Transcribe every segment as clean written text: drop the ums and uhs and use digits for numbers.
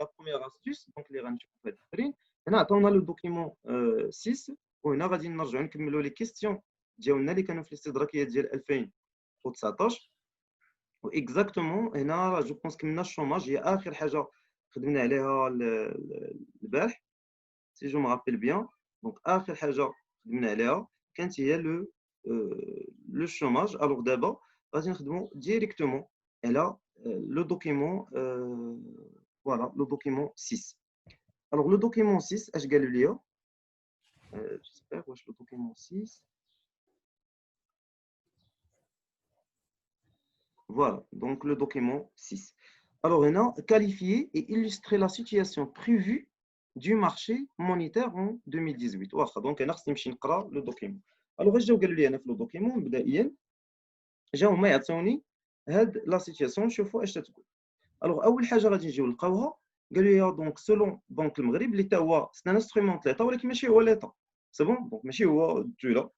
la première astuce, donc les غنشوفوا في هذا التمرين هنا عطاونا لو دوكيمون 6 وهنا غادي نرجعوا نكملوا لي كيستيون ديالنا اللي كانوا في الاستدراكيه ديال 2019 واكزاكتومون هنا جو بونس كملنا الشوماج هي اخر حاجه خدمنا عليها البارح سي جو مابيل بيان دونك اخر حاجه خدمنا عليها كانت هي لو شوماج الوغ دابا غادي نخدموا ديريكتومون على لو دوكيمون فوالا لو دوكيمون 6 الوغ لو دوكيمون 6 اش قالوا لي جيسبر واش لو دوكيمون 6 voilà donc le document 6 alors هنا qualifier et illustrer la situation prévue du marché monétaire en 2018 واخا دونك انا خصني نمشي نقرا لو دوكيمون الوغ اش جاو قالوا لي انا في لو دوكيمون مبدئيا جاو هما يعطيوني هاد لا سيتياسيون شوفوا اش تتقول الوغ اول حاجه غادي نجيو نلقاوها قالوا لي دونك سولون بنك المغرب اللي تا هو سي ان انسترومون ليطا ولكن ماشي هو ليطا سي بون دونك ماشي هو الدوله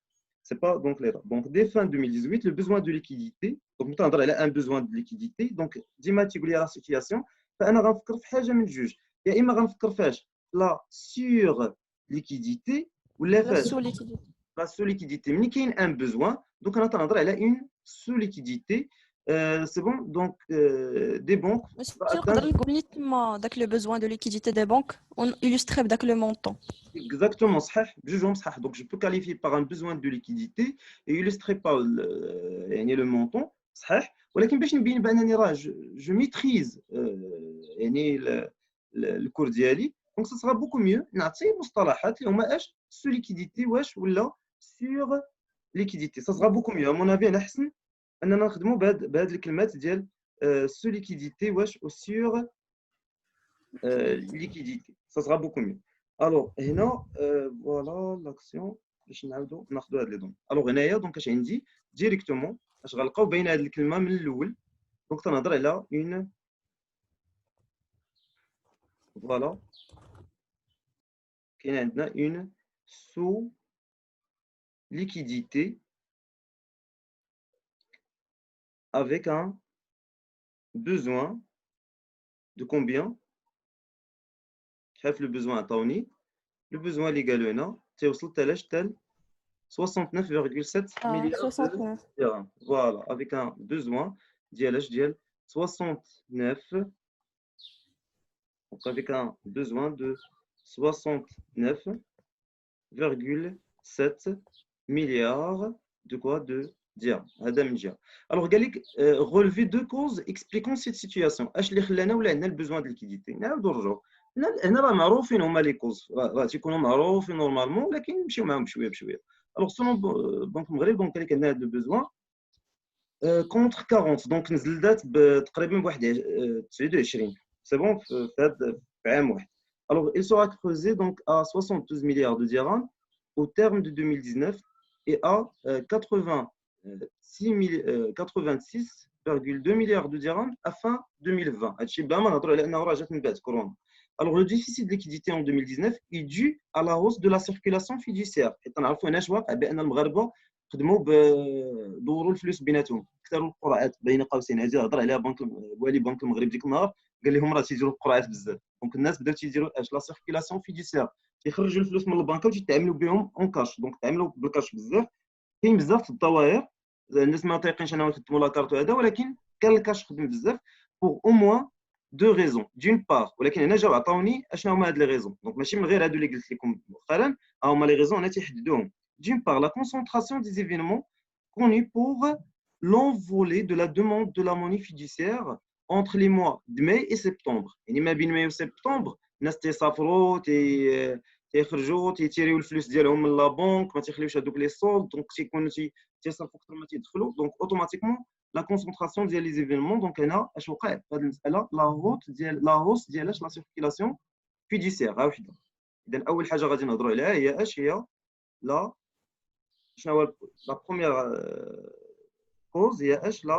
c'est pas donc l'État. Donc, dès fin 2018, le besoin de liquidité, donc nous avons un besoin de liquidité, donc ديما تيقول لي la situation, فأنا غنفكر في حاجة من جوج، يا إما غنفكر فاش لا sur liquidité ولا فاش la sous liquidité. ملي كاين un besoin, donc أنا تنهضر على une sous liquidité. C'est bon, donc des banques. نقدر نقول لي تما داك لو بوزوان دو ليكيديتي دي بانك اون illustré بداك لو مونطون. Exactement, donc je peux qualifier par un besoin de liquidité et illustrer par le montant. ولكن باش نبين بانني راه je maîtrise le cours ديالي donc ça sera beaucoup mieux نعطي مصطلحات اللي هما اش سو ليكيديتي واش ولا sur liquidité ça sera beaucoup mieux à mon avis انا احسن اننا نخدموا بهاد الكلمات ديال سو ليكيديتي واش و sur liquidité ça sera beaucoup mieux. Alors هنا voilà l'action باش نعاودوا ناخذوا هاد لي دون الوغ هنايا دونك اش عندي ديريكتومون اش غنلقاو باينه هاد الكلمه من الاول دونك تنهضر على اون فوالا كاين عندنا اون سو liquidité avec un besoin de combien شحال le besoin عطاوني le besoin اللي قالوا هنا تيوصل حتى لاش حتى 69,7 milliards de dirhams. Voilà, avec un besoin ديال 69 donc avec un besoin de 69,7 milliards de quoi de dirhams. هذا من جهة. Alors قال لك relever deux causes expliquant cette situation. اش اللي خلانا ولا عندنا البيزوان ديال الكيديتي نعاودوا نرجعوا هنا راه معروفين هما لي كوز راه تيكونوا معروفين نورمالمون ولكن نمشيو معاهم بشويه بشويه. Alors selon بنك المغرب دونك قال لك عندنا هذا البيزوان كونتر 40 دونك نزل دات تقريبا بواحد 29 سي بون في هذا عام واحد. Alors il sera creusé donc à 72 milliards de dirhams au terme de 2019 et à 86,2 milliards de dirhams à fin 2020. هادشي بلا ما نهضروا على انه راه جات من بعد كورونا. Alors le déficit de liquidité en 2019 est dû à la hausse de la circulation fiduciaire. حيت نعرفوا هنا واقع بان المغاربه خدموا بدوروا الفلوس بيناتهم كثروا القرعات بين قوسين. هذه هضر عليها والي بنك المغرب ديك النهار قال لهم راه تيديروا القرعات بزاف دونك الناس بداو تيديروا اش لا سيركيلاسيون فيديسيير تيخرجوا الفلوس من البنكه وتعاملوا بهم اون كاش دونك تعاملوا بالكاش بزاف. كاين بزاف الظواهر الناس ما طايقينش انهم يخدموا لا كارت هذا ولكن كان الكاش خدم بزاف بور او موان دو ريزون دون بار ولكن هنا جاو عطاوني اشنو هما هاد لي ريزون دونك ماشي من غير هادو اللي قلت لكم مؤخرا هما لي ريزون انا تيحددوهم. D'une part, la concentration des événements connus pour l'envolée de la demande de la monnaie fiduciaire entre les mois de mai et septembre. يعني ما بين ماي وسبتمبر الناس تيسافروا تيخرجوا تيتيريو الفلوس ديالهم من لا بنك ما تيخليوش هذوك لي سولد دونك تيكونوا تيصرفوا اكثر ما تيدخلوا دونك اوتوماتيكمون لا كونسونطراسيون ديال لي زيفينمون دونك هنا اش وقع في هذه المساله لا هوس ديال لا سيركيلاسيون فيديسيير ها وحده. اذا اول حاجه غادي نهضروا عليها هي اش هي لا la première cause, il y a la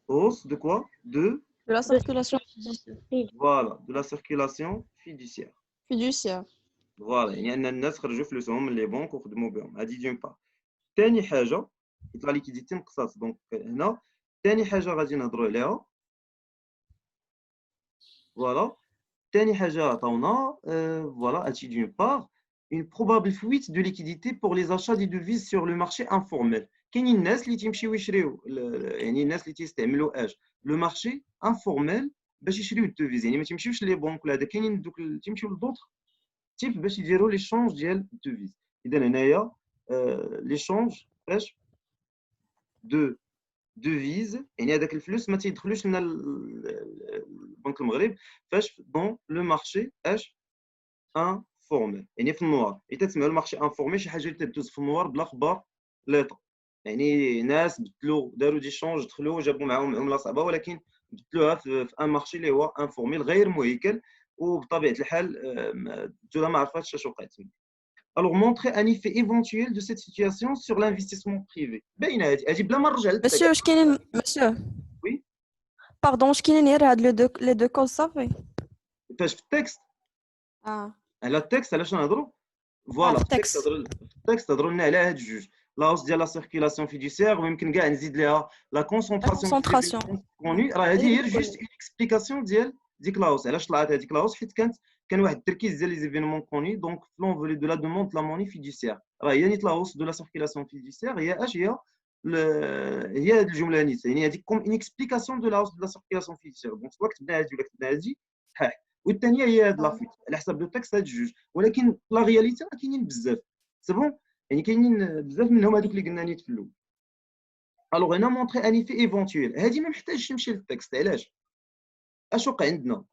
hausse de quoi? De la circulation fiduciaire. Voilà, de la circulation fiduciaire. Fiduciaire. Voilà, يعني الناس خرجوا فلوسهم من لي بنك وخدموا بهم. هذه دون با. ثاني حاجة حيت لا ليكيديتي نقصات دونك هنا ثاني حاجة غادي نهضروا عليها. Voilà. تاني حاجة عطاونا voilà هادشي d'une part une probable fuite de liquidité pour les achats des devises sur le marché informel. كاينين الناس اللي تيمشيو يشريو يعني الناس اللي تيستعملوا لو مارشي انفورميل باش يشريو الدوفيز، يعني ما تيمشيوش لي بونك ولا هذا، كاينين دوك تيمشيو لدوطخ تيب باش يديروا ليشونج ديال الدوفيز. اذا هنايا ليشونج فاش دو دوفيز، يعني هذاك الفلوس ما تيدخلوش لنا البنك المغرب فاش دون لو مارشي انفورميل، يعني في النوار. اذا تسمعوا المارشي انفورميل شي حاجه اللي تدوز في النوار بلا خبار ليطا، يعني ناس بدلوا داروا دي شونج، دخلوا جابوا معاهم عمله صعبه ولكن بدلوها في ان مارشي اللي هو انفورميل غير مهيكل، وبطبيعه الحال الدوله ما عرفتش اش وقع تما. Alors, montrer un effet éventuel de cette situation sur l'investissement privé. باينه هذه بلا ما نرجع للتكست. مسيو واش كاينين مسيو وي باردون واش كاينين غير هاد لي دو كوز صافي فاش في التكست على التكست علاش نهضروا فوالا في في التكست هضروا لنا على هاد الجوج، لا هوس ديال لا سيركيلاسيون فيديسيير، ويمكن كاع نزيد ليها لا كونسونطراسيون كوني. راه هذه هي جوست اكسبليكاسيون ديال ديك لا هوس. علاش طلعت هذيك لا هوس؟ حيت كان واحد التركيز ديال لي زيفينمون كوني دونك في لونفولي دو لا دوموند لا موني فيديسيير. راه هي نيت لا هوس دو لا سيركيلاسيون فيديسيير هي اش هي هي هاد الجمله نيت، يعني هذيك كوم ان اكسبليكاسيون دو لا هوس دو لا سيركيلاسيون فيديسيير. دونك سواء كتبنا هذه ولا كتبنا هذه صحيح، والثانيه هي هاد لافيت على حسب لو تكست هاد الجوج، ولكن لا رياليتي راه كاينين بزاف سي بون، يعني كاينين بزاف منهم هذوك اللي قلنا نيت في الاول. الوغ هنا مونطري ان ايفي ايفونتويل، هذه ما محتاجش تمشي للتكست. علاش؟ اش وقع عندنا؟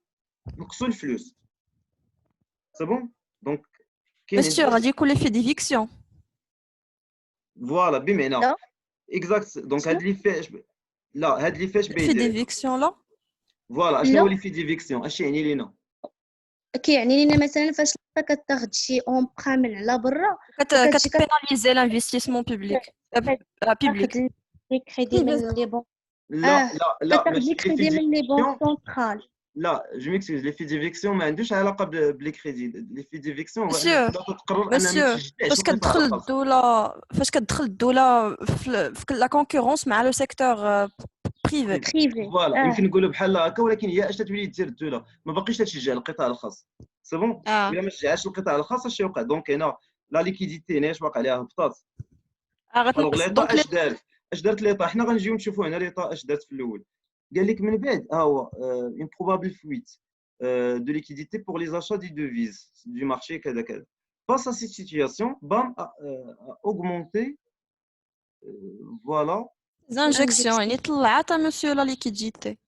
نقصوا الفلوس سي بون. دونك كاين مسيو غادي يكون لي في ديفيكسيون فوالا بمعنى لا اكزاكت. دونك هاد اللي فاش لا هاد اللي فاش في باين ديفيكسيون لا فوالا اشنو هو اللي في ديفيكسيون؟ اش يعني لينا؟ كيعني لينا مثلا فاش كتاخد شي اونبران من على برا كتبيناليزي لانفستيسمون بوبليك بوبليك تاخد لي كريدي من لي بون لا لا كتاخد ماشي لي كريدي من لي بون سونطرال. لا جو ميكسكيوز، لي في ديفيكسيون ما عندوش علاقه بلي كريدي. لي في ديفيكسيون هو مسيو انك تقرر انها ما تشجعش فاش كتدخل الدوله في لا كونكورونس مع لو سيكتور بريفي فوالا يمكن نقولوا بحال هكا، ولكن هي اش تولي دير الدوله؟ ما باقيش تشجع القطاع الخاص سي بون. الا ما شجعش القطاع الخاص اش يوقع؟ دونك هنا لا ليكيديتي هنا اش واقع عليها هبطات. الوغ ليطا اش دارت ليطا؟ حنا غنجيو نشوفوا هنا ليطا اش دارت في الاول. قال لك من بعد هو une probable fuite de liquidité pour les achats des devises du marché كذا كذا. Face à cette situation, BAM a augmenté voilà زانجيكسيون يعني طلعت مسيو لا ليكيديتي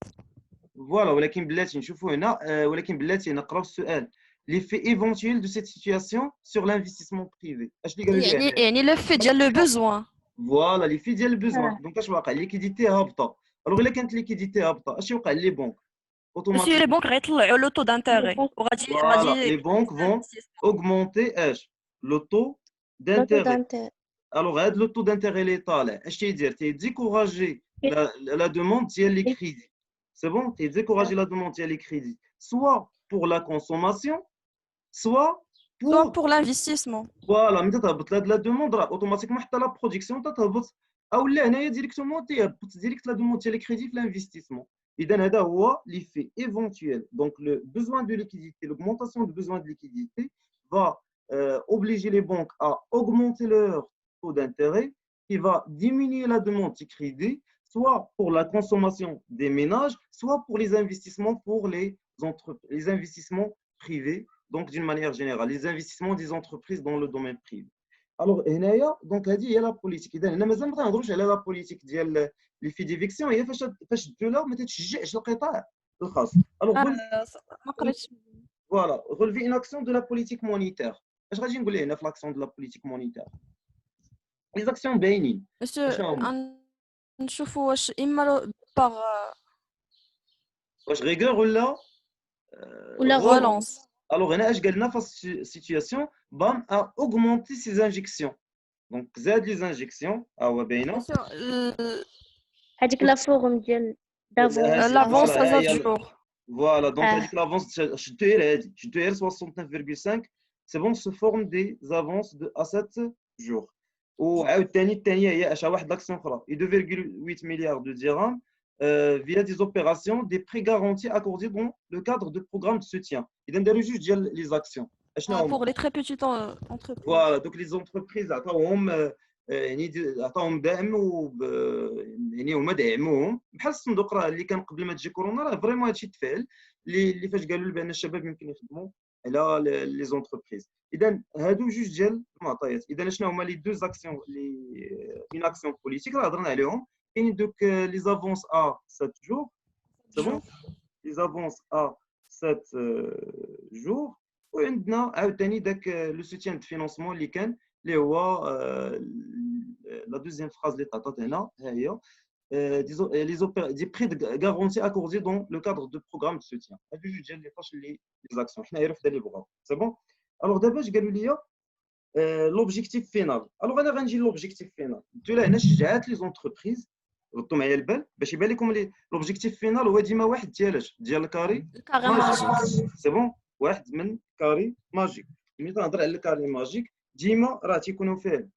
فوالا. ولكن بلاتي نشوفوا هنا ولكن بلاتي نقراو السؤال l'effet éventuel de cette situation sur l'investissement privé. اش اللي قالوا لي يعني لو في ديال لو بوزوان فوالا لي في ديال البوزوان. دونك اش واقع؟ ليكيديتي هابطه. الوغ الا كانت ليكيديتي هابطه اش يوقع لي بنك؟ مسيو لي بنك غيطلعوا لو طو دانتيغي وغادي les banques vont augmenter le taux d'intérêt. Alors, le taux d'intérêt est طالع اش تيدير؟ تيديكوراجي la demande ديال les crédits. C'est bon, تيديكوراجي la demande ديال les crédits, soit pour la consommation, soit pour l'investissement. Voilà, ملي تهبط لا دوموند راه اوتوماتيكمون حتى لا برودكسيون تهبط، او لا هنايا ديريكتومون تيهبط ديريكت لا دوموند ديال الكريدي في الانفستيسمون. اذا هذا هو ليفي éventuel. Donc le besoin de liquidité, l'augmentation du besoin de liquidité va obliger les banques à augmenter leur taux d'intérêt, qui va diminuer la demande de crédit, soit pour la consommation des ménages, soit pour les investissements pour les investissements privés. Donc d'une manière générale, les investissements des entreprises dans le domaine privé. Alors هنايا دونك هذه هي لا بوليتيك. اذا هنا مازال ما تنهضروش على لا بوليتيك ديال لي في ديفيكسيون، هي فاش الدوله ما تتشجعش القطاع الخاص. الوغ ما قريتش فوالا relever une action de la politique monétaire. اش غادي نقول هنا في لاكسيون دو لا بوليتيك مونيتير؟ لي زاكسيون باينين. نشوفوا واش اما باغ واش غيغور ولا relance. Alors هنا اش قالنا في situation BAM a augmenté ses injections. Donc زاد لي زانجيكسيون هو باينه هذيك لا فورم ديال دافونس لافونس هذا الجور فوالا. دونك هذيك لافونس شدو غير هادي، شدو غير 69.5 سي بون سو فورم دي زافونس دو ا 7 جور. وعاود الثانيه هي اش واحد لاكسيون اخرى 2.8 مليار دو درهم via des opérations, des prêts garantis accordés dans le cadre de programmes de soutien. Et dans le juge les actions. Pour les très petites entreprises. Voilà, donc les entreprises عطاوهم يعني عطاوهم دعم يعني هما دعموهم بحال الصندوق راه اللي كان قبل ما تجي كورونا راه فريمون هادشي تفعل اللي فاش قالوا بان الشباب يمكن يخدموا على لي زونتربريز. اذا هادو جوج ديال المعطيات. اذا شنو هما لي دو زاكسيون لي اون اكسيون بوليتيك راه هضرنا عليهم. كاين دوك لي زافونس ا 7 جور سي بون لي زافونس ا 7 جور وعندنا عاوتاني داك لو سوتيان دو فينونسمون اللي كان اللي هو لا دوزيام فراز اللي تعطات هنا ها هي des prêts garantis accordés dans le cadre de programmes de soutien. هادو جوج ديال لي طاش اللي لي زاكسيون حنايا راه اللي بغاو سي بون. الوغ دابا اش قالوا لي لوبجيكتيف فينال. الوغ انا غنجي لوبجيكتيف فينال. قلت لها هنا شجعات لي زونتربريز ردوا معايا البال باش يبان لكم لي لوبجيكتيف فينال هو ديما واحد ديال الكاري ماجيك سي بون واحد من كاري ماجيك. ملي تنهضر على الكاري ماجيك ديما راه تيكونوا فيه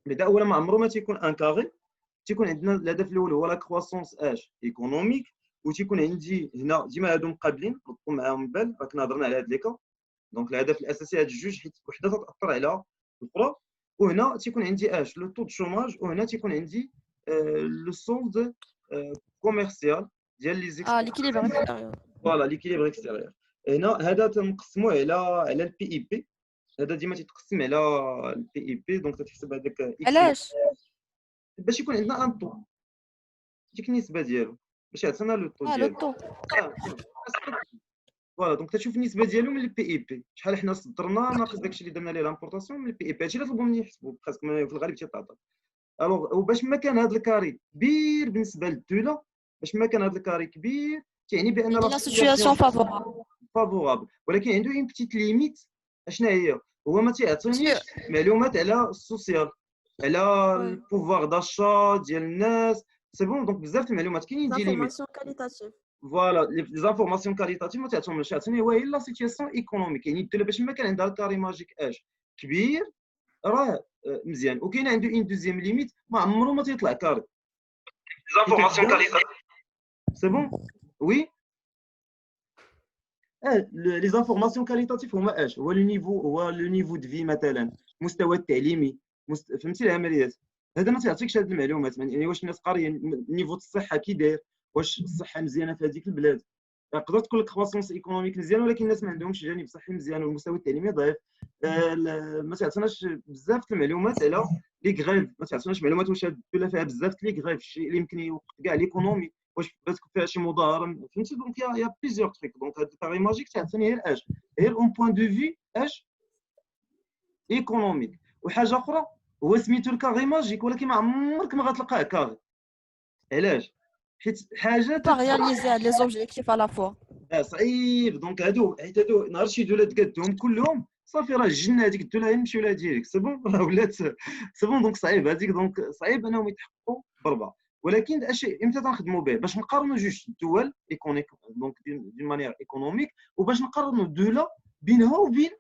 بدا اولا ما عمره ما تيكون ان كاري. تيكون عندنا الهدف الاول هو لا كرواسونس اش ايكونوميك وتيكون عندي هنا ديما هادو مقابلين ردوا معاهم البال راه كنا هضرنا على هاد لي كا. دونك الهدف الاساسي هاد الجوج حيت وحده تاثر على الاخرى. وهنا تيكون عندي اش لو طو دو شوماج وهنا تيكون عندي لو سولد كوميرسيال ديال لي زيكسبورتاسيون ليكيليبر اكستيريور. فوالا ليكيليبر اكستيريور. هنا هذا تنقسموه على البي اي بي. هذا ديما تيتقسم على البي اي بي. دونك تتحسب هذاك علاش باش يكون عندنا ان طو ديك النسبه ديالو باش يعطينا لو طو لو ديالو. طو فوالا دونك تشوف النسبه ديالو من البي اي بي شحال حنا صدرنا ناقص داكشي اللي درنا ليه لامبورطاسيون من البي اي بي. هادشي اللي طلبوا مني يحسبوا بريسك في الغالب تيتعطى. الوغ وباش ما كان هذا الكاري كبير بالنسبه للدوله باش ما كان هذا الكاري كبير تعني بان لا سيتوياسيون فافورابل ولكن عنده اون بتيت ليميت. اشنا هي هو ما تيعطينيش معلومات على السوسيال على البوفوار داشا ديال الناس سي بون. دونك بزاف المعلومات كاينين دي ليميت فوالا لي زانفورماسيون كاليتاتيف ما تعطيهمش. تعطيني هو لا سيتوياسيون ايكونوميك يعني الدوله باش ما كان عندها الكاري ماجيك اش كبير راه مزيان. وكاين عنده اون دوزيام ليميت ما عمره ما تيطلع كاري زانفورماسيون كاليتاتيف سي بون وي. لي زانفورماسيون كاليتاتيف هما اش هو لو نيفو دو في مثلا مستوى التعليمي فهمتي العمليات. هذا ما تعطيكش هذه المعلومات يعني واش الناس قاريه نيفو الصحه كي داير واش الصحه مزيانه في هذيك البلاد. تقدر تكون لك كرواسونس ايكونوميك مزيان ولكن الناس ما عندهمش جانب صحي مزيان والمستوى التعليمي ضعيف. ما تعطيناش بزاف المعلومات على لي غريف. ما تعطيناش معلومات واش الدوله فيها بزاف لي غريف الشيء اللي يمكن يوقف كاع ليكونومي واش باتك فيها شي مظاهره فهمتي. دونك يا بليزيور تريك. دونك هاد الكاري ماجيك تعطيني غير اش غير اون بوين دو في اش ايكونوميك. وحاجه اخرى هو سميتو الكاري ماجيك ولكن ما عمرك ما غتلقاه كاري. علاش؟ حيت حاجه رياليزي هاد لي زوبجيكتيف على فوا صعيب. دونك هادو حيت هادو نهار شي دوله تقادهم كلهم صافي راه الجنه هذيك الدوله نمشيو لها ديريكت سي بون راه ولات سي بون. دونك صعيب هذيك دونك صعيب انهم يتحققوا بربع. ولكن اشي امتى تنخدموا به باش نقارنوا جوج الدول دونك دون مانيير ايكونوميك وباش نقارنوا دوله بينها وبين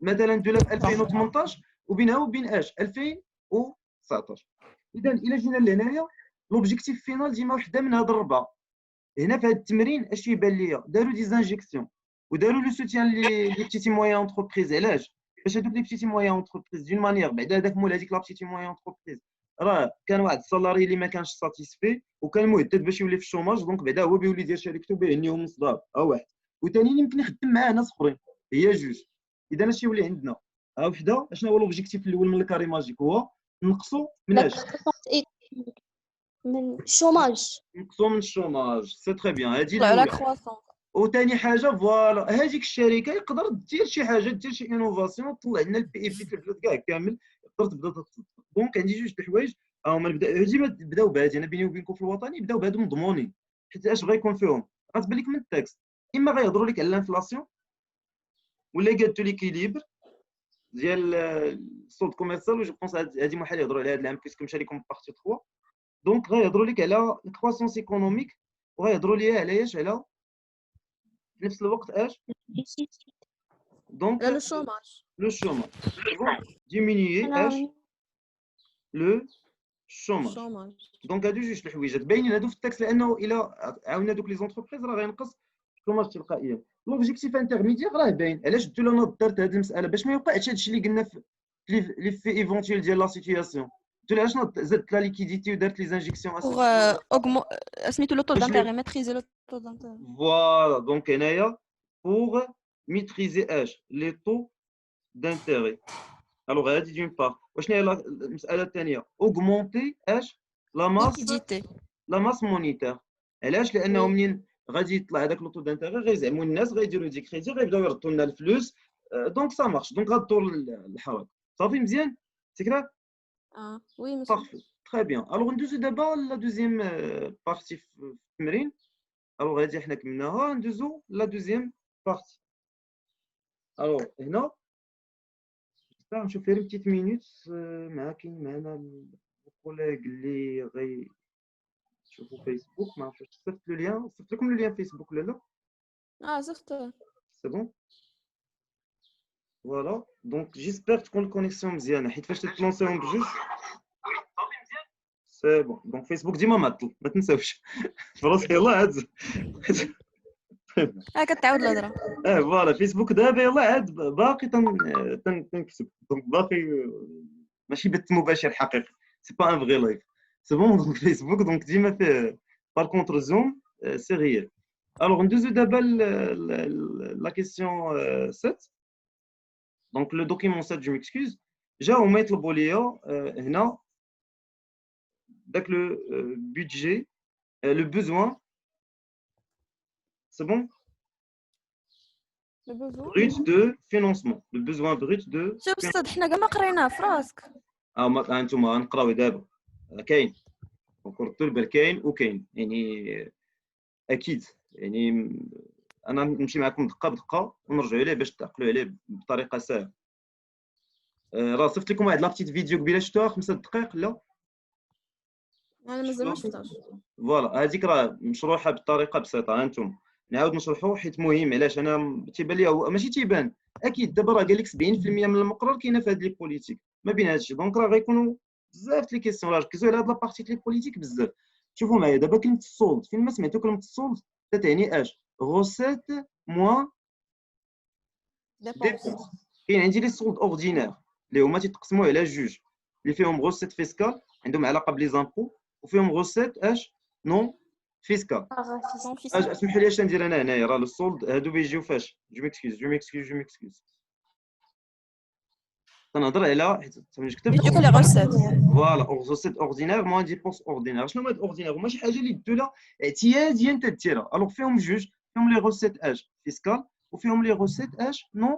مثلا دوله في 2018 وبينها وبين اش 2019. اذا الا جينا لهنايا لوبجيكتيف فينال ديما وحده من هاد الربعه. هنا في هذا التمرين اش يبان ليا داروا دي زانجيكسيون وداروا لو سوتيان لي بيتي مويان اونتربريز. علاش؟ باش هذوك لي بيتي مويان اونتربريز دون مانيير بعدا هذاك مول هذيك لا بيتي مويان اونتربريز راه كان واحد السالاري اللي ما كانش ساتيسفي وكان مهدد باش يولي في الشوماج. دونك بعدا هو بيولي يدير شركته بيهنيهم مصدر واحد وثاني يمكن يخدم معاه ناس اخرين هي جوج. اذا اش يولي عندنا وحده. اشنا هو لوبجيكتيف الاول من الكاري ماجيك هو نقصوا من اش من الشوماج. نقصوا من الشوماج سي تري بيان. هذه على الاولى. كرواسون. وثاني حاجه فوالا هذيك الشركه يقدر دير شي حاجه دير شي انوفاسيون تطلع لنا البي اي بي في البلاد كاع كامل تقدر تبدا تتصدق. دونك عندي جوج د الحوايج هما ديما بداو بهذه. انا بيني وبينكم في الوطني بداو بهذو مضمونين حيت اش غيكون فيهم غتبان لك من التكست اما غيهضروا لك على الانفلاسيون ولا قالتو ليكيليبر ديال السولد كوميرسيال. جو بونس هذه محال يهضروا على هذا العام بيسكو مشى لكم بارتي 3. دونك غيهضروا لك على الكرواسونس ايكونوميك وغيهضروا ليا على اش على في نفس الوقت اش دونك لو شوماج le chômage. Ils vont diminuer le الشوماج. الشوماج. دونك هادو جوج الحويجات باينين هادو في التاكس، لانه الا عاونا دوك لي زونتربريز راه غينقص الشوماج تلقائيا. لوبجيكتيف انترميديير راه باين. علاش درتو لنا درت هاد المساله باش ما يوقعش هادشي اللي قلنا في لي في ايفونتويل ديال لا سيتوياسيون. قلت له علاش زدت لا ليكيديتي ودرت لي زانجيكسيون Pour اسميتو لو taux d'intérêt, maîtriser le taux d'intérêt. فوالا دونك هنايا pour maîtriser اش لي طو d'intérêt. الوغ هادي دون بار. وشنو هي المساله الثانيه؟ اوغمونتي اش لا ماس Liquidité. لا ماس مونيتير. علاش؟ لانه منين غادي يطلع هذاك لوطو دانتيغي غيزعموا الناس غيديروا دي كريدي غيبداو يردوا لنا الفلوس. دونك سا مارش. دونك غادور الحراك. صافي مزيان سكرا. Ah, oui, monsieur. بارفي تري بيان. الوغ ندوزو دابا لا دوزيام بارتي في التمرين. الوغ هادي حنا كملناها، ندوزو لا دوزيام بارتي. الوغ هنا نشوف غير بتيت مينوت مع كاين معنا الكوليغ اللي غيشوفوا فيسبوك. ما عرفتش صيفط له ليان، صيفط لكم ليان فيسبوك ولا لا؟ Ah, زفت. سي بون فوالا. دونك جيسبر تكون الكونيكسيون مزيانه، حيت فاش تتلونسيهم بجوج سي بون. دونك فيسبوك ديما معطل ما تنساوش. فراسي يلاه عاد كتعاود الهضره. فوالا فيسبوك دابا يلاه عاد باقي تنكتب. دونك باقي ماشي بث مباشر حقيقي، سي با ان فغي لايف. سي بون. دونك فيسبوك دونك ديما فيه. بار كونتر زوم سي ريال. الوغ ندوزو دابا لا كيسيون 7. دونك لو دوكيمون 7 جو ميكسكوز جاو هما يطلبوا ليا هنا داك لو بودجي لو بوزوان. سي بون. Le besoin. brut de financement. Le besoin brut de شوف استاذ حنا كاع ما قريناه في راسك. ما انتم غنقراو دابا. كاين وكرتو البال كاين وكاين يعني اكيد. يعني انا نمشي معكم دقه بدقه ونرجعوا عليه باش تعقلوا عليه بطريقه سهله. راه صيفط لكم واحد لابتيت فيديو قبيله شفتوها 5 دقائق. لا انا مازال ما شفتهاش. فوالا هذيك راه مشروحه بطريقه بسيطه. انتم نعاود نشرحوا حيت مهم. علاش انا تيبان لي هو ماشي تيبان اكيد. دابا راه قال لك 70% من المقرر كاينه في هاد لي بوليتيك ما بين هادشي. دونك راه غيكونوا بزاف لي كيسيون. راه ركزوا على هاد لابارتي لي بوليتيك بزاف. شوفوا معايا دابا كلمه السولد فين ما سمعتوا كلمه السولد تعني اش؟ غوسيت موان ديبونس. كاين عندي لي سولد اوردينير اللي هما تيتقسموا على جوج اللي فيهم غوسيت فيسكال عندهم علاقه بلي زامبو، وفيهم غوسيت اش نون فيسكال. اسمحوا لي اش ندير انا هنايا. راه السولد هادو بيجيو فاش جو ميكسكيوز تنهضر على حيت فاش كتبت يجيوك لي غوسيت. فوالا غوسيت اوردينير موان ديبونس اوردينير. شنو هما هاد اوردينير؟ هما شي حاجه اللي دوله اعتياديا تديرها. الوغ فيهم جوج، فيهم لي غوسيت اش فيسكال وفيهم لي غوسيت اش نون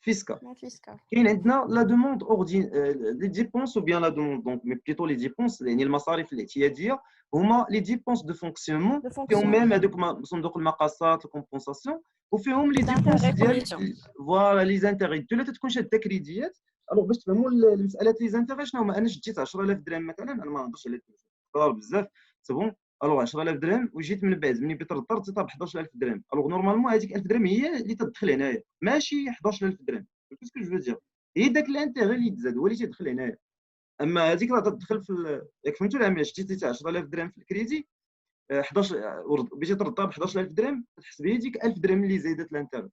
فيسكال. كاين عندنا لا دوموند لي ديبونس او بيان لا دوموند. دونك مي بليتو لي ديبونس يعني المصاريف الاعتياديه هما لي ديبونس دو فونكسيونمون. فيهم ميم هذوك صندوق المقاصات الكومبونساسيون، وفيهم لي ديبونس ديال فوالا لي زانتيغي. الدوله تتكون شاده كريديات. الوغ باش تفهموا المسالات لي زانتيغي شنو هما. انا شديت 10000 درهم مثلا، انا ما نهضرش على كثار بزاف سي بون. الوغ 10000 درهم وجيت من بعد ملي بيت الدار تطاب 11000 درهم. الوغ نورمالمون هذيك 1000 درهم هي اللي تدخل هنايا ماشي 11000 درهم. كيسكو جو دير هي داك الانتيغي اللي تزاد هو اللي تيدخل هنايا. اما هذيك راه تدخل في ياك فهمتوا العمليه. شديتي 10000 درهم في الكريدي 11 بغيتي تردها ب 11000 درهم تحسب هي ديك 1000 درهم اللي زايدات الانتيغي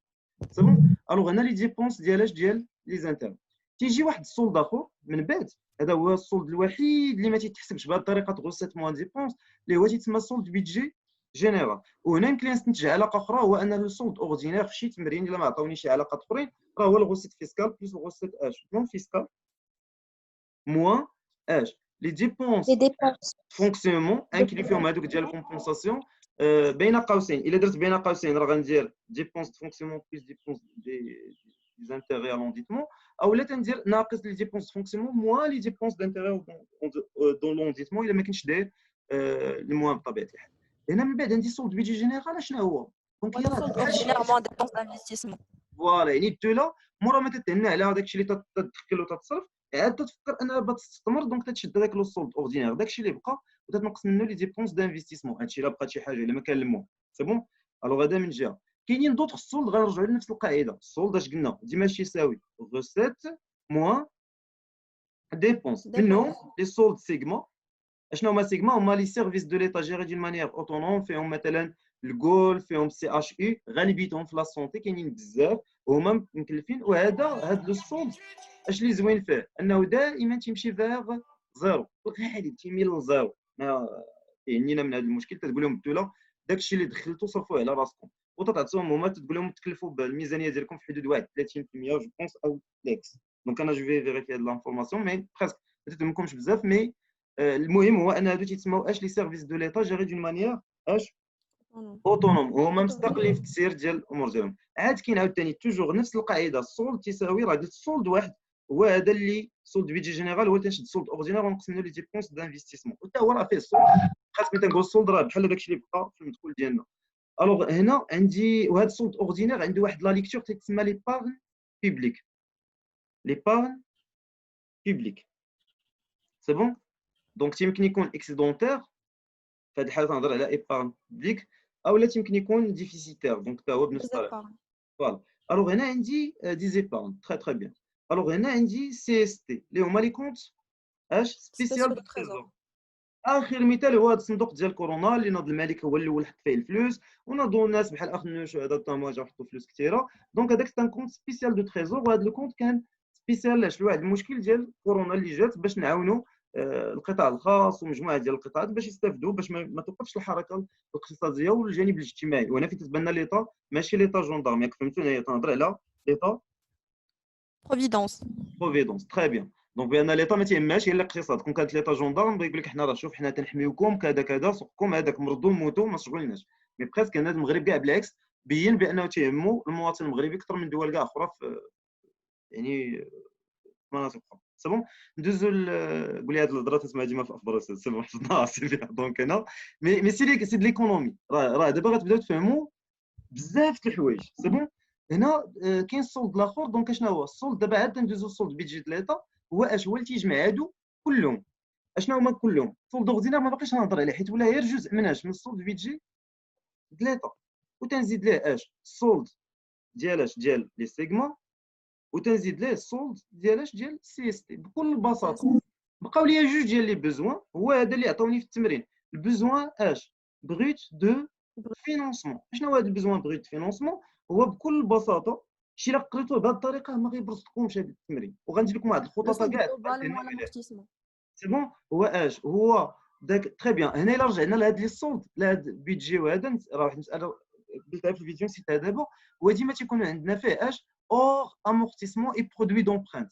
سي بون. الوغ هنا لي ديبونس ديالاش ديال لي زانتيغي. تيجي واحد السولد اخر من بعد. هذا هو السولد الوحيد اللي ما تيتحسبش بهذه الطريقه غوسيت موان ديبونس اللي هو تيتسمى سولد بيدجي جينيرال. وهنا يمكن نستنتج علاقه اخرى، هو ان لو سولد اوردينير في شي تمرين الا ما عطاونيش شي علاقات اخرين راه هو الغوسيت فيسكال بلس الغوسيت اش نون فيسكال موان اش لي ديبونس فونكسيونمون انكلي فيهم هذوك ديال الكومبونساسيون بين قوسين. الا درت بين قوسين راه غندير ديبونس دو فونكسيونمون بلس ديبونس دي زانتيغي ا لونديتمون، او لا تندير ناقص لي ديبونس فونكسيونمون موان لي ديبونس دانتيغي دون لونديتمون الا ما كنتش داير الموان بطبيعه الحال. هنا من بعد عندي سولد بيجي جينيرال شنو هو؟ دونك هي راه اوردينير موان ديبونس دانفستيسمون. فوالا يعني الدوله مورا ما تتهنى على هذاك الشيء اللي تدخل وتتصرف عاد تفكر انها بتستثمر. دونك تشد هذاك لو سولد اوردينير داك الشيء اللي بقى وتنقص منه لي ديبونس دانفستيسمون. هادشي الا بقات شي حاجه الا ما كان المهم سي بون. الوغ هذا من جهه. كاينين دوطخ السولد غنرجعوا لنفس القاعده. السولد اش قلنا ديما شي يساوي غوسيت موان dépenses. Maintenant, les soldes Sigma. اشنو هما سيغما هما لي سيرفيس دو ليتا جيري دون مانيير اوتونوم فيهم مثلا الجول فيهم سي اش اي غالبيتهم في لا سونتي كاينين بزاف وهما مكلفين هاد لو سولد اش اللي زوين فيه انه دائما تيمشي فيغ زيرو بالغالب تيميل لزيرو ما يعنينا من هذا المشكل تقول لهم الدوله داكشي اللي دخلتو صرفوه على راسكم وتعطيهم هما تقول لهم تكلفوا بالميزانيه ديالكم في حدود واحد 30% جو بونس او ليكس دونك انا جو في فيريفي هاد لانفورماسيون مي بريسك ما تهمكمش بزاف مي المهم هو ان هادو تيتسموا اش لي سيرفيس دو ليتا جيري دون مانيير اش اوتونوم هما مستقلين في التسيير ديال الامور ديالهم عاد كاين عاوتاني توجور نفس القاعده السولد تساوي راه قلت السولد واحد هو هذا اللي سولد بيجي جينيرال هو تنشد سولد اوردينير ونقسم له لي ديبونس دانفستيسمون حتى هو راه فيه السولد خاص ملي تنقول السولد راه بحال داكشي اللي بقى في المدخول ديالنا الوغ هنا عندي وهذا السولد اوردينير عنده واحد لا ليكتور تسمى لي بارن بيبليك لي بارن بيبليك سي بون دونك تيمكن يكون اكسيدونتير في هذه الحاله تنهضر على ايبارن بليك او لا يمكن يكون ديفيسيتير دونك حتى هو بنفس الطريقه فوالا الوغ هنا عندي دي زيبارن تري بيان الوغ هنا عندي سي اس تي اللي هما لي كونت اش سبيسيال دو تريزور اخر مثال هو هذا الصندوق ديال كورونا اللي ناض الملك هو الاول حط فيه الفلوس وناضوا الناس بحال اخ نوش هذا الطامو جا حطوا فلوس كثيره دونك هذاك سان كونت سبيسيال دو تريزور وهذا الكونت كان سبيسيال لاش لواحد المشكل ديال كورونا اللي جات باش نعاونوا القطاع الخاص ومجموعه ديال القطاعات باش يستافدوا باش ما توقفش الحركه الاقتصاديه والجانب الاجتماعي وهنا فين كتبان لنا ليطا ماشي ليطا جوندارم ياك فهمتوا هنا تنهضر على ليطا بروفيدونس تري بيان دونك بان ليطا ما تيهمهاش هي الاقتصاد كون كانت ليطا جوندارم بغا يقول لك حنا راه شوف حنا تنحميوكم كذا كذا سوقكم هذاك مرضوا موتوا ما تشغلناش مي بريسك هنا المغرب كاع بالعكس بين بانه تيهموا المواطن المغربي اكثر من دول كاع اخرى في يعني مناطق اخرى سي بون ندوزو قول لي هاد الهضره تسمع ديما في اخبار سي بون حفظناها سي بيان دونك هنا مي سي ليكونومي راه دابا غتبداو تفهموا بزاف د الحوايج سي بون هنا كاين السولد الاخر دونك شنو هو السولد دابا عاد ندوزو السولد بيدجي ليطا هو اش هو اللي تيجمع هادو كلهم اشنو هما كلهم السولد اوردينير ما باقيش نهضر عليه حيت ولا غير جزء من اش من السولد بيدجي د ليطا وتنزيد ليه اش السولد ديال لي سيغما وتنزيد ليه السولد ديال سي اس تي بكل بساطه بقاو لي جوج ديال لي بوزوان هو هذا اللي عطاوني في التمرين البوزوان اش بروت دو فينانسمون شنو هو هذا البوزوان بروت دو فينانسمون هو بكل بساطه شي الا قريتوه بهذه الطريقه ما غيبرزقكمش هذا التمرين وغندير لكم واحد الخطط كاع سي بون هو اش هو داك تري بيان هنا الا رجعنا لهاد لي سولد لهاد البيدجي وهذا راه واحد المساله قلتها في الفيديو نسيتها دابا هو ديما تيكون عندنا فيه اش اور amortissement et produit d'emprunt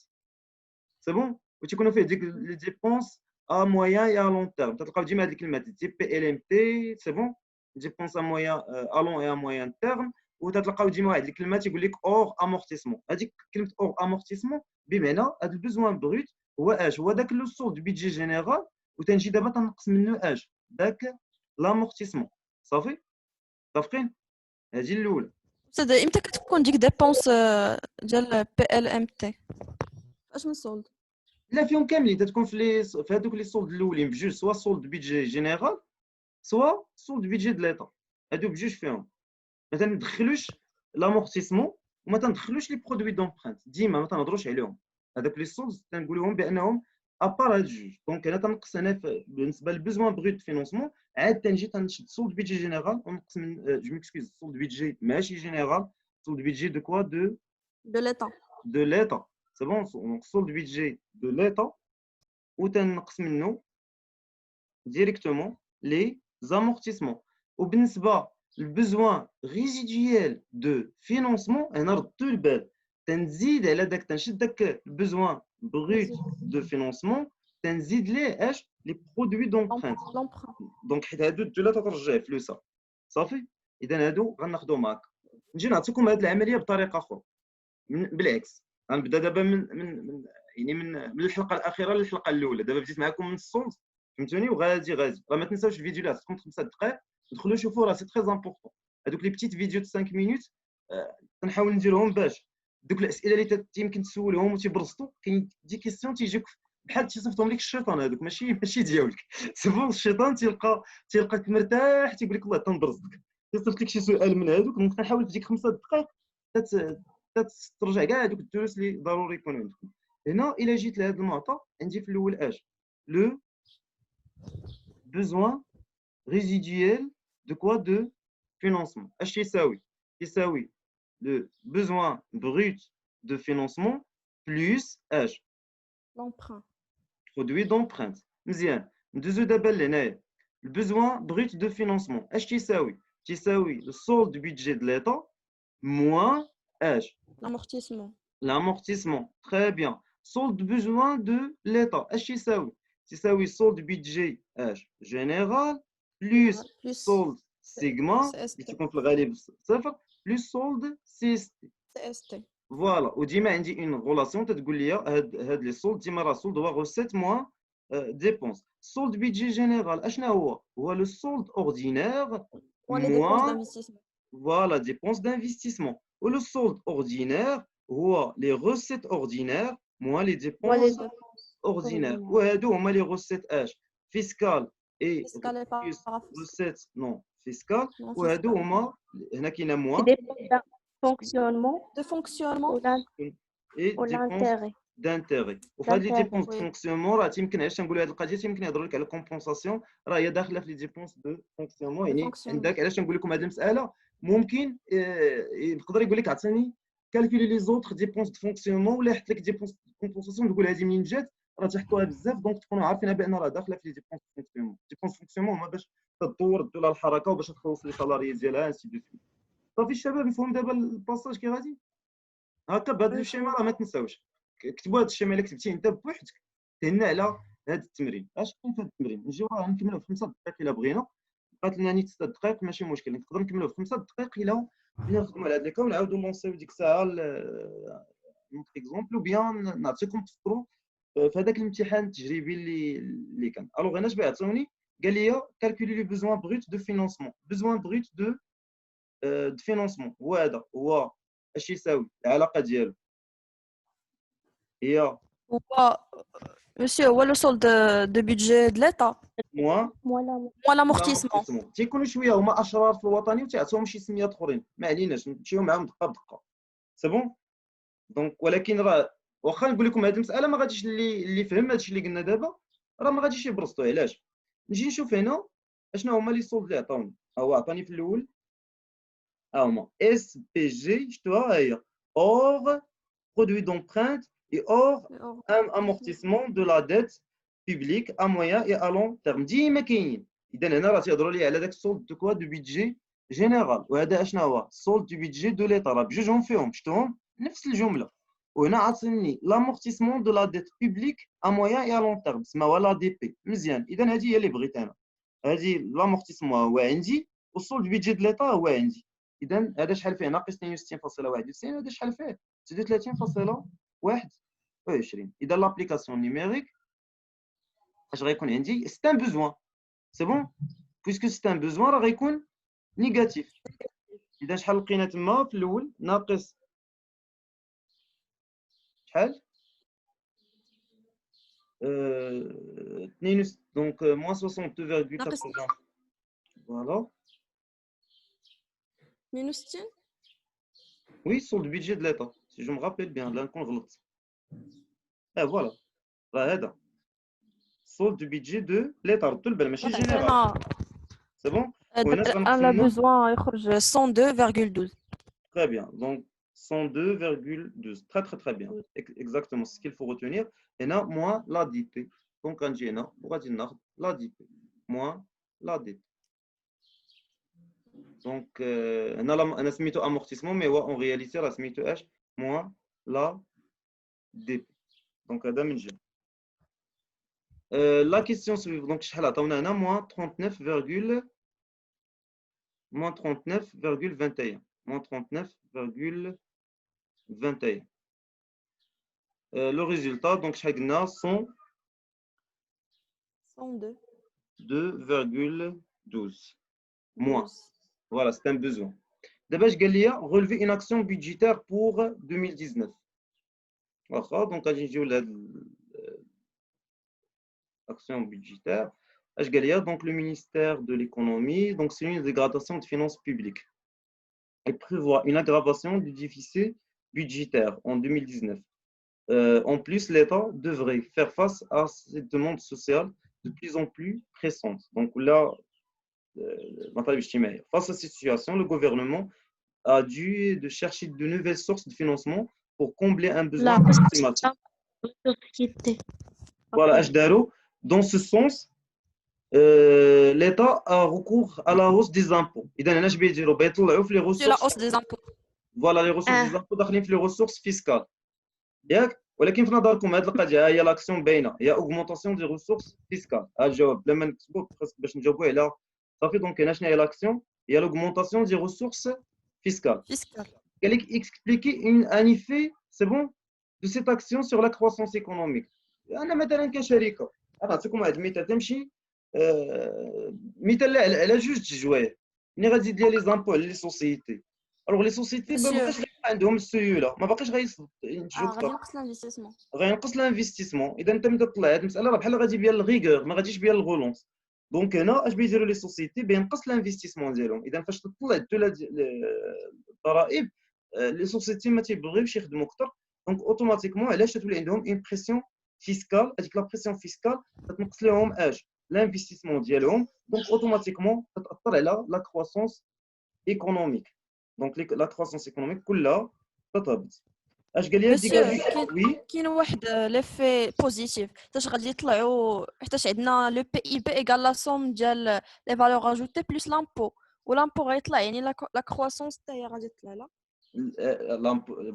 c'est bon وتيكونوا فيه ديك لي ديبونس ا مويان اي ا لون تيرم تلقاو ديما هاد الكلمات تي بي ال ام تي سي بون ديبونس ا مويان ا لون اي ا مويان تيرم وتلقاو ديما واحد الكلمات يقول لك اور amortissement هذيك كلمه اور amortissement بمعنى هاد البوزوان بروت هو اش هو داك لو سولد بيدجي جينيرال وتنجي دابا تنقص منه اش داك لامورتيسمون صافي متفقين هذه الاولى استاذ امتى كتكون ديك ديبونس ديال بي ال ام تي اش من سولد لا فيهم كاملين تتكون في هذوك لي سولد الاولين بجوج سوا سولد بيدجي جينيرال سوا سولد بيدجي د ليطا هادو بجوج فيهم ما تندخلوش لامورتيسمون وما تندخلوش لي برودوي دومبرانت ديما ما تنهضروش عليهم هذوك لي سولد تنقولوهم بانهم ابار هاد جوج دونك انا تنقص انا بالنسبه للبوزوان بروت فينونسمون عاد تنجي تنشد سولد بيدجي جينيرال ونقص من جو ميكسكوز سولد بيدجي ماشي جينيرال سولد بيدجي دو كوا دو ليطا سي بون دونك سولد بيدجي دو ليطا وتنقص منه ديريكتومون لي زامورتيسمون وبالنسبه للبوزوان ريزيدويال دو فينونسمون انا ردو البال تنزيد على داك تنشد داك البوزوان بروت دو فينونسمون تنزيد ليه اش لي برودوي دومبرانت دونك حيت هادو الثلاثه ترجع فلوسها صافي اذا هادو غناخذوهم هكا نجي نعطيكم هاد العمليه بطريقه اخرى بالعكس غنبدا دابا من الحلقه الاخيره للحلقه الاولى دابا بديت معكم من السولد فهمتوني وغادي راه ما تنساوش الفيديو اللي عطيتكم 5 دقائق دخلوا شوفوا راه سي تري امبورطون هذوك لي بيتيت فيديو د 5 مينوت كنحاول نديرهم باش دوك الاسئله اللي يمكن تسولهم وتيبرزطوا كاين دي كيسيون تيجيوك بحال تيصيفطهم لك الشيطان هذوك ماشي ديالك سيفون الشيطان تيلقاك مرتاح تيقول لك الله تنبرزك تيصيفط لك شي سؤال من هذوك دونك كنحاول في ديك 5 دقائق ترجع كاع هذوك الدروس اللي ضروري يكونوا عندكم هنا إلا جيت لهذا المعطى عندي في الأول اش لو besoin résiduel de quoi de financement اش يساوي le besoin brut de financement plus اش l'emprunt. produit d'empreinte مزيان ندوزو دابا لهنايا le besoin brut de financement اش تيساوي le solde budget de l'État moins اش L'amortissement. l'amortissement très bien solde besoin de l'État اش تيساوي solde budget اش général plus Plus solde sigma اللي CST. تيكون في الغالب صفر plus solde CST CST. فوالا وديما عندي اون غولاسيون تتقول لي هاد لي سولد ديما راه سولد هو غوسيت موان ديبونس سولد بيدجي جينيرال اشنا هو لو سولد اوردينير Ou les dépenses موان d'investissement. فوالا ديبونس دانفستيسمون ولو سولد اوردينير هو لي روسيت اوردينير موان لي Ou les ديبونس dépenses اوردينير ordinaires. وهادو هما لي روسيت اش فيسكال اي Fiscal et بلس parafiscal. روسيت نون فيسكال Non وهادو fiscal. هما هنا كاينه C'est موان des dépenses de fonctionnement De fonctionnement. et ou dépenses l'intérêt. d'intérêt وفي هاد لي D'intérêt. ديبونس دو Oui. فونكسيونمون راه تيمكن علاش تنقولوا هاد القضيه تيمكن يهضروا لك على الكومبونساسيون راه هي داخله في لي ديبونس دو فونكسيونمون De يعني fonctionnement. عندك علاش تنقول لكم هاد المساله ممكن يقدر يقول لك عطيني كالكولي لي زوتر ديبونس دو فونكسيونمون ولا يحط لك ديبونس دو كومبونساسيون تقول هذه منين جات راه تحكوها بزاف دونك تكونوا عارفين بان راه داخله في لي ديبونس دو فونكسيونمون ديبونس دو فونكسيونمون هما باش تدور الدوله الحركه وباش تخلص لي سالاريي ديالها انسي دو سويت صافي الشباب يفهم دابا الباساج كي غادي هكا بهذا الشيما راه ما تنساوش كتبوا هذا الشيما اللي كتبتيه انت بوحدك تهنا على هذا التمرين اش كاين في هذا التمرين نجيو راه نكملوه في 5 دقائق الا بغينا بقات لنا نيت 6 دقائق ماشي مشكل نقدر نكملوه في 5 دقائق الا بغينا نخدموا على هذا الكا ونعاودوا نلونسيو ديك الساعه نوت اكزومبل وبيان نعطيكم تفكروا في هذاك الامتحان التجريبي اللي كان الوغ انا اش عطوني قال لي كالكولي لو بوزوان بروت دو فينانسمون بوزوان بروت دو فينانسمون هو هذا هو اش يساوي العلاقه ديالو هي Monsieur, où est le solde de budget de l'État? موان Voilà. Moi, l'amortissement. تيكونوا شويه هما اشرار في الوطني وتعطيهم شي سميات اخرين ما عليناش نمشيو معاهم دقه بدقه سي بون دونك ولكن راه واخا نقول لكم هذه المساله ما غاديش اللي فهم هذا الشيء اللي قلنا دابا راه ما غاديش يبرسطو علاش نجي نشوف هنا اشنا هما لي سولد اللي عطاوني هو عطاني في الاول ها هما اس بي جي شفتوها ها هي اور برودوي دونبرونت et hors un amortissement de la dette publique à moyen et à long terme ديما كاينين اذا هنا راه تيهضروا لي على داك السولد دو كوا دو بيدجي جينيرال وهذا اشنا هو سولد دو بيدجي دو ليطا راه بجوجهم فيهم شفتوهم نفس الجمله وهنا عاطيني لامورتيسمون دو لا ديت بوبليك ا مويان اي ا لون تيرم تسمى لا دي بي مزيان اذا هذه هي اللي بغيت انا هذه لامورتيسمون هو عندي والسولد بيدجي دو ليطا هو عندي اذا هذا شحال فيه ناقص 62.91 هذا شحال فيه 36.21 اذا لابليكاسيون نيميريك اش غيكون عندي سي ان بوزوان سي بون بويسكو سي ان بوزوان راه غيكون نيجاتيف اذا شحال لقينا تما في الاول ناقص شحال 2 دونك موان 62.80 فوالا Minus 60. وي سولد بيدجي د ليطا سي جو مغابيل بيان لا نكون غلطت فوالا راه هذا solde budget de l'État ردوا البال ماشي جينيرال سي بون وهنا اش On a غنقسم besoin يخرج 102,12. très bien donc 102,12 très bien exactement ce qu'il faut retenir هنا moins la DP donc غنجي هنا وغادي ناخذ la DP moins la DP donc هنا انا سميتو amortissement mais هو en réalité راه سميتو اش moins la DP donc هذا من جهه la question suivante donc شحال عطاونا هنا moins 39,21 moins 39,21 moins 39,21 le résultat donc شحال قلنا 102,12 moins voilà c'est un besoin d'abord je قال لي relever une action budgétaire pour 2019 واخا donc غادي نجيو لهاد action budgétaire. Donc, le ministère de l'économie, donc c'est une dégradation de finances publiques. Elle prévoit une aggravation du déficit budgétaire en 2019. En plus, l'État devrait faire face à cette demande sociale de plus en plus pressante. Donc là, face à cette situation, le gouvernement a dû de chercher de nouvelles sources de financement pour combler un besoin لا فاش climatique. société. Voilà, HDRO. Dans ce sens, l'État a recours à la hausse des impôts. إذا هنا اش بيديروا بيطلعوا في les C'est la ressources. hausse des impôts. Voilà, les ressources des اه impôts داخلين في les ressources fiscales. ياك ولكن في نظركم هذه القضيه هي لاكسيون باينه هي اوغمونطاسيون دي ريسورس فيسكال. ها الجواب بلا ما نكتبوا خاص باش نجاوبوا على صافي. دونك هنا شنو هي لاكسيون؟ هي l'augmentation des ressources fiscales. Fiscale. Quel expliquer un effet, c'est bon, de cette action sur la croissance économique. انا مثلا كشركه نعطيكم واحد المثال تمشي مثال على جوج جوايه ملي غادي دير لي زامبو على لي سوسيتي. الوغ لي سوسيتي ما بقاش عندهم السيوله، ما باقيش غينتجوا غادي اكثر، ينقص الانفستيسمون. غينقص الانفستيسمون. اذا انت ملي تطلع هذه المساله راه بحال غادي بها الغيغور ما غاديش بها الغولونس. دونك هنا اش بيديروا لي سوسيتي؟ بينقص الانفستيسمون ديالهم. اذا فاش تطلع الضرائب لي سوسيتي ما تيبغيوش يخدموا اكثر. دونك اوتوماتيكمون علاش تولي عندهم اون بريسيون فيسكال؟ هذيك لا بريسيون فيسكال تنقص لهم l'investissement ديالهم. دونك اوتوماتيكمون تاثر على لا كرواسونس ايكونوميك. دونك لا كرواسونس ايكونوميك كلها تتهبط. اش قال لي مسيو وي كاين واحد ليفي بوزيتيف حيتاش غادي يطلعوا حيتاش عندنا لو بي اي بي ايغال لا سوم ديال لي فالور اجوتي بلس لامبو ولامبو غيطلع يعني لا كرواسونس حتى هي غادي تطلع لا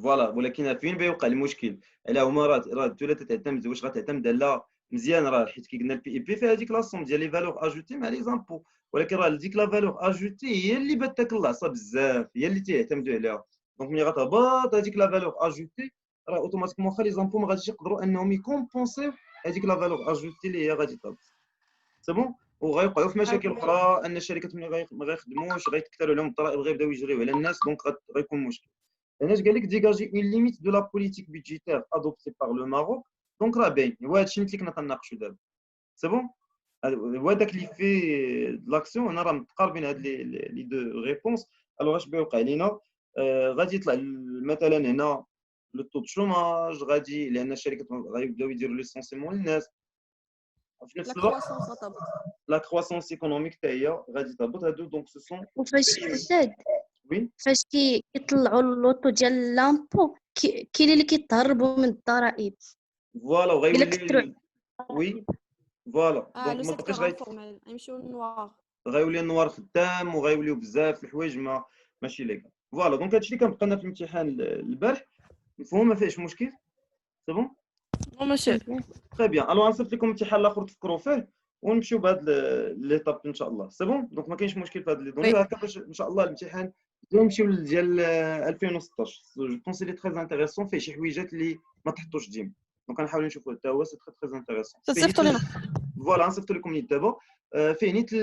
فوالا. ولكن فين بيوقع المشكل؟ على هما راه الدوله تعتمد واش غتعتمد على مزيان راه حيت كي قلنا البي اي بي فيها هذيك لاسوم ديال لي فالور اجوتي مع لي زامبو. ولكن راه ديك لا فالور اجوتي هي اللي بات تاكل العصا بزاف، هي اللي تيعتمدوا عليها. دونك ملي غتهبط هذيك لا فالور اجوتي راه اوتوماتيكمون واخا لي زامبو ما غاديش يقدروا انهم يكومبونسيو هذيك لا فالور اجوتي اللي هي غادي تهبط. سي بون. وغيوقعوا في مشاكل اخرى ان الشركات ملي ما غيخدموش غيتكثروا عليهم الضرائب غيبداو يجريو على الناس. دونك غيكون مشكل. هنا اش قال لك ديجاجي اون ليميت دو لا بوليتيك بيدجيتير ادوبتي بار لو ماروك. دونك راه باين هو هادشي اللي كنا كنناقشوا دابا. سي بون. هو داك اللي في لاكسيون هنا راه متقاربين هاد لي دو ريبونس. الوغ اش بيوقع لينا؟ غادي يطلع مثلا هنا لو طو دو شوماج غادي، لان الشركات غيبداو يديروا ليسونسيمون للناس. في نفس لا الوقت كرواسونس غتهبط. لا كرواسونس ايكونوميك حتى هي غادي تهبط. هادو دونك سو سون وفاش استاذ وي فاش كيطلعوا اللوطو ديال لامبو كاين اللي كيتهربوا من الضرائب فوالا. الا كثروا وغيولي وي فوالا. لو دونك ما سيكتور بقاش انفورميل يمشيو للنوار. غيولي النوار خدام وغيوليو بزاف الحوايج ماشي ليغال. فوالا. دونك هادشي اللي كان بقى لنا في الامتحان البارح مفهوم، ما فيهش مشكل. سي بون. نو مسيو. تري بيان. الو نصيفط لكم امتحان الاخر تفكروا فيه ونمشيو بهاد ليطاب ان شاء الله. سي بون. دونك ما كاينش مشكل في هاد لي دوني هكا باش ان شاء الله الامتحان نمشيو ديال 2016. جو بونسي لي تري انتريسون فيه شي حويجات اللي ما تحطوش ديما. دونك غنحاولوا نشوفوا حتى هو سي تري انتريسون. تصيفطوا لنا. فوالا نصيفط لكم نيت دابا فيه نيت